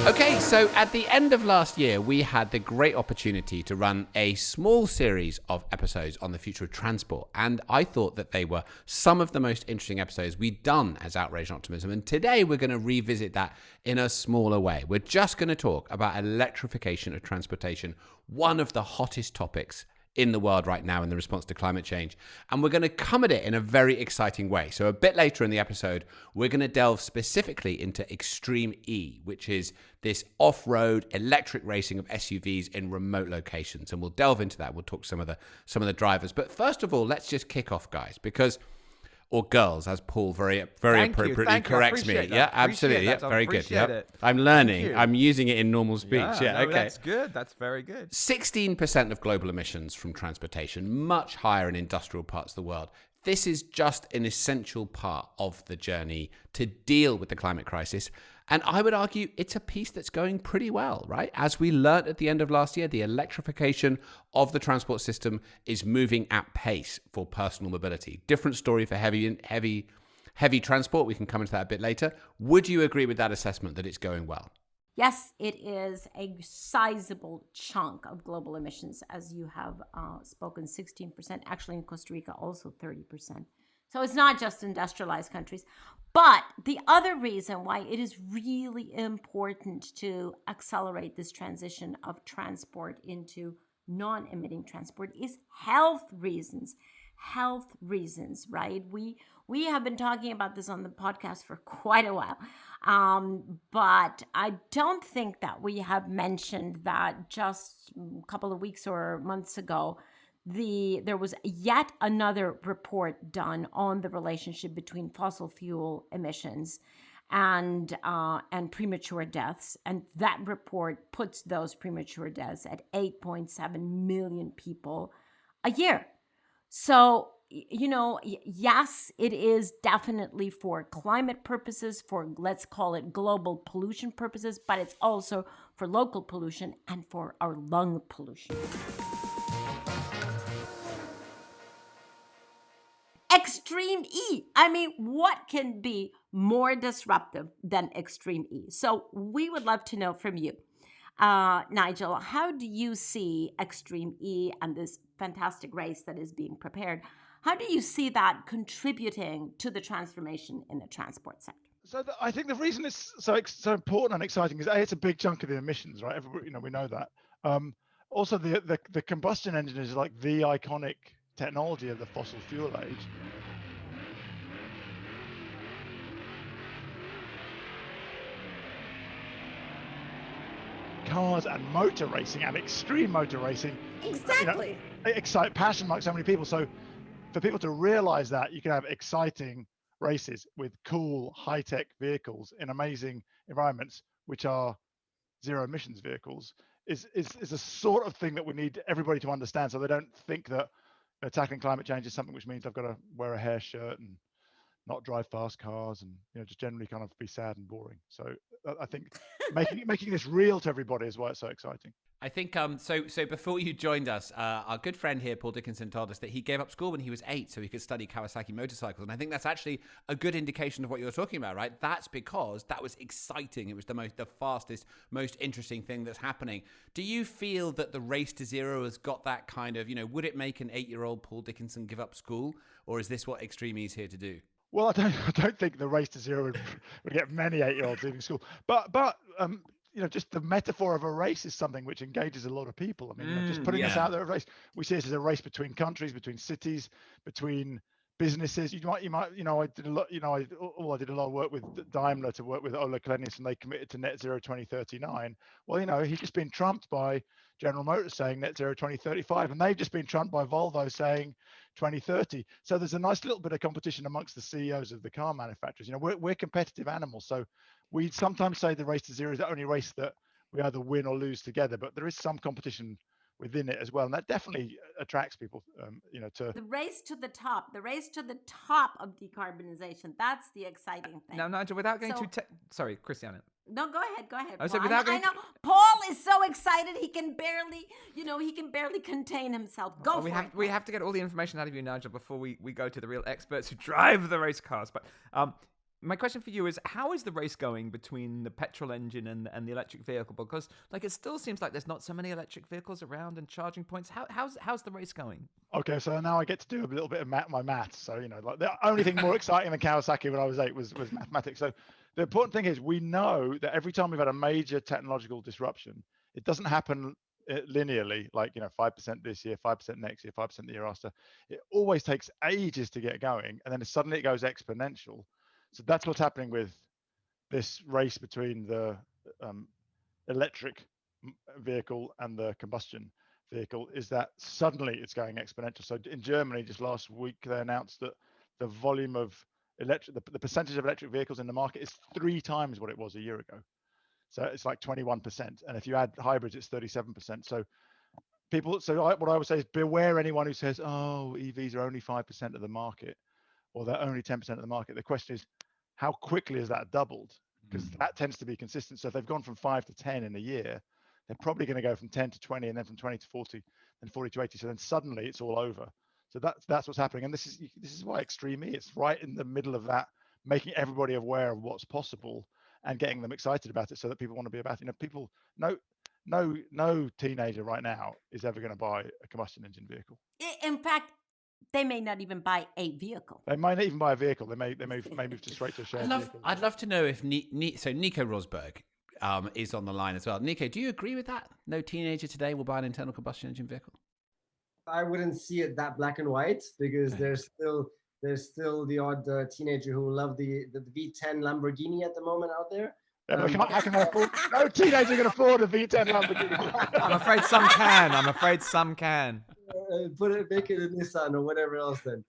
Okay, so at the end of last year, we had the great opportunity to run a small series of episodes on the future of transport. And I thought that they were some of the most interesting episodes we'd done as Outrage and Optimism. And today we're going to revisit that in a smaller way. We're just going to talk about electrification of transportation, one of the hottest topics in the world right now in the response to climate change. And we're going to come at it in a very exciting way. So a bit later in the episode, we're going to delve specifically into Extreme E, which is this off-road electric racing of SUVs in remote locations. And we'll delve into that. We'll talk some of the drivers. But first of all, let's just kick off, guys, because or girls, as Paul very appropriately corrects me. Yeah, absolutely. Yeah, very good. Yeah, I'm learning. I'm using it in normal speech. Yeah, okay. That's good. That's very good. 16% of global emissions from transportation, much higher in industrial parts of the world. This is just an essential part of the journey to deal with the climate crisis. And I would argue it's a piece that's going pretty well, right? As we learned at the end of last year, the electrification of the transport system is moving at pace for personal mobility. Different story for heavy transport. We can come into that a bit later. Would you agree with that assessment that it's going well? Yes, it is a sizable chunk of global emissions, as you have spoken, 16%. Actually, in Costa Rica, also 30%. So it's not just industrialized countries. But the other reason why it is really important to accelerate this transition of transport into non-emitting transport is health reasons. Health reasons, right? We have been talking about this on the podcast for quite a while. But I don't think that we have mentioned that just a couple of weeks or months ago, there was yet another report done on the relationship between fossil fuel emissions and premature deaths, and that report puts those premature deaths at 8.7 million people a year. So, yes, it is definitely for climate purposes, for let's call it global pollution purposes, but it's also for local pollution and for our lung pollution. Extreme E. I mean, what can be more disruptive than Extreme E? So we would love to know from you. Nigel, how do you see Extreme E and this fantastic race that is being prepared? How do you see that contributing to the transformation in the transport sector? So I think the reason it's so important and exciting is it's a big chunk of the emissions, right? Everybody, we know that. Also, the combustion engine is like the iconic technology of the fossil fuel age. Cars and motor racing and extreme motor racing Exactly. Excite passion like so many people. So for people to realize that you can have exciting races with cool high-tech vehicles in amazing environments, which are zero emissions vehicles, is a sort of thing that we need everybody to understand, so they don't think that tackling climate change is something which means I've got to wear a hair shirt and not drive fast cars and just generally kind of be sad and boring. So I think making this real to everybody is why it's so exciting. I think so before you joined us, our good friend here, Paul Dickinson, told us that he gave up school when he was 8 so he could study Kawasaki motorcycles. And I think that's actually a good indication of what you're talking about, right? That's because that was exciting. It was the fastest, most interesting thing that's happening. Do you feel that the race to zero has got that kind of, would it make an 8-year-old Paul Dickinson give up school? Or is this what Extreme E is here to do? Well, I don't think the race to zero would get many 8-year-olds leaving school. But just the metaphor of a race is something which engages a lot of people. I mean, just putting this out there, a race. We see this as a race between countries, between cities, between businesses. I did a lot. I did a lot of work with Daimler to work with Ola Kalenius, and they committed to net zero 2039. Well, he's just been trumped by General Motors saying net zero 2035, and they've just been trumped by Volvo saying 2030. So there's a nice little bit of competition amongst the CEOs of the car manufacturers. We're competitive animals, so we sometimes say the race to zero is the only race that we either win or lose together, but there is some competition within it as well, and that definitely attracts people to the race to the top of decarbonization. That's the exciting thing. Now, Nigel, without going sorry, Christiana. No, go ahead. I said without going I know Paul is so excited he can barely contain himself. We have to get all the information out of you, Nigel, before we go to the real experts who drive the race cars. But My question for you is, how is the race going between the petrol engine and the electric vehicle? Because it still seems like there's not so many electric vehicles around and charging points. How's the race going? Okay, so now I get to do a little bit of my maths. So, like the only thing more exciting than Kawasaki when I was 8 was mathematics. So the important thing is we know that every time we've had a major technological disruption, it doesn't happen linearly, like 5% this year, 5% next year, 5% the year after. It always takes ages to get going, and then suddenly it goes exponential. So that's what's happening with this race between the electric vehicle and the combustion vehicle, is that suddenly it's going exponential. So in Germany, just last week, they announced that the volume of the percentage of electric vehicles in the market is 3 times what it was a year ago. So it's like 21%. And if you add hybrids, it's 37%. So what I would say is beware anyone who says, oh, EVs are only 5% of the market, or they're only 10% of the market. The question is, how quickly has that doubled? Because that tends to be consistent. So if they've gone from 5 to 10 in a year, they're probably going to go from 10 to 20, and then from 20 to 40, then 40 to 80. So then suddenly it's all over. So that's what's happening. And this is why Extreme E, it's right in the middle of that, making everybody aware of what's possible and getting them excited about it, so that people want to be about it. People, no teenager right now is ever going to buy a combustion engine vehicle. In fact, they may not even buy a vehicle. They might not even buy a vehicle. They may move to straight to a shared vehicle. I'd love to know if so Nico Rosberg is on the line as well. Nico, do you agree with that? No teenager today will buy an internal combustion engine vehicle? I wouldn't see it that black and white, because there's still the odd teenager who will love the V10 Lamborghini at the moment out there. How can they afford? No teenager can afford a V10 Lamborghini. I'm afraid some can. Make it a Nissan or whatever else then.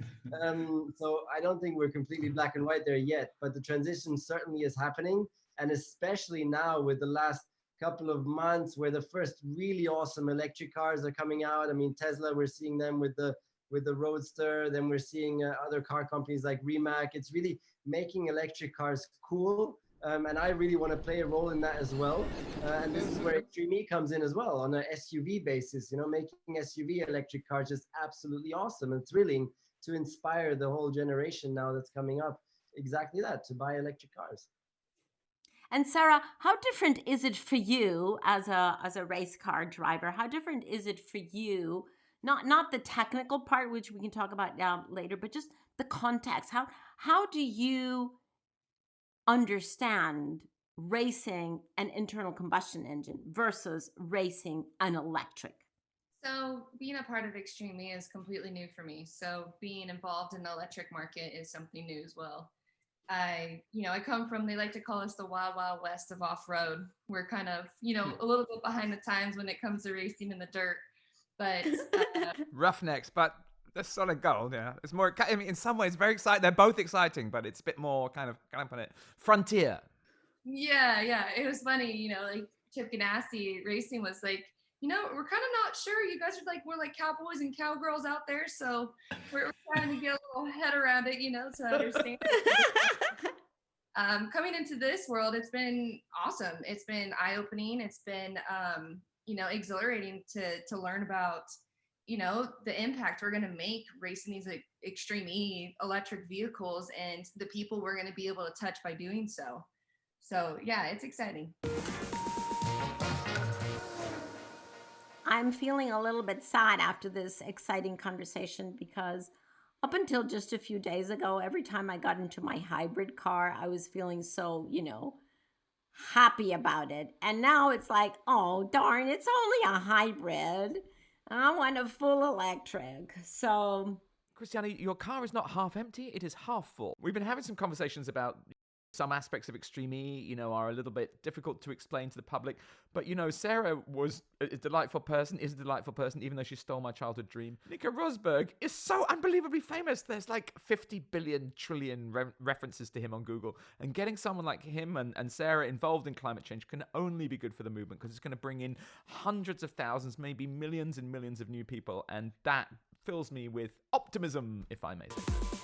So I don't think we're completely black and white there yet, but the transition certainly is happening, and especially now with the last couple of months where the first really awesome electric cars are coming out. I mean, Tesla, we're seeing them with the Roadster, then we're seeing other car companies like Rimac. It's really making electric cars cool. And I really want to play a role in that as well. And this is where Extreme E comes in as well, on an SUV basis. Making SUV electric cars is absolutely awesome and thrilling to inspire the whole generation now that's coming up. Exactly that, to buy electric cars. And Sara, how different is it for you as a race car driver? How different is it for you? Not the technical part, which we can talk about later, but just the context. How do you understand racing an internal combustion engine versus racing an electric? So being a part of Extreme E is completely new for me. So being involved in the electric market is something new as well. I come from, they like to call us the wild, wild west of off-road. We're kind of, a little bit behind the times when it comes to racing in the dirt, but Roughnecks, but that's solid gold. Yeah, it's more. I mean, in some ways, very exciting. They're both exciting, but it's a bit more kind of put it, frontier. Yeah. It was funny, like Chip Ganassi racing was like, we're kind of not sure. You guys are like, we're like cowboys and cowgirls out there, so we're trying to get a little head around it, to understand. Coming into this world, it's been awesome. It's been eye-opening. It's been, exhilarating to learn about, the impact we're going to make racing these Extreme E electric vehicles and the people we're going to be able to touch by doing so. So yeah, it's exciting. I'm feeling a little bit sad after this exciting conversation, because up until just a few days ago, every time I got into my hybrid car, I was feeling so, happy about it. And now it's like, oh, darn, it's only a hybrid. I want a full electric. So, Christiane, your car is not half empty, it is half full. We've been having some conversations about some aspects of Extreme E, are a little bit difficult to explain to the public. But, Sara was a delightful person, is a delightful person, even though she stole my childhood dream. Nico Rosberg is so unbelievably famous. There's like 50 billion trillion references to him on Google. And getting someone like him and Sara involved in climate change can only be good for the movement, because it's going to bring in hundreds of thousands, maybe millions and millions of new people. And that fills me with optimism, if I may say.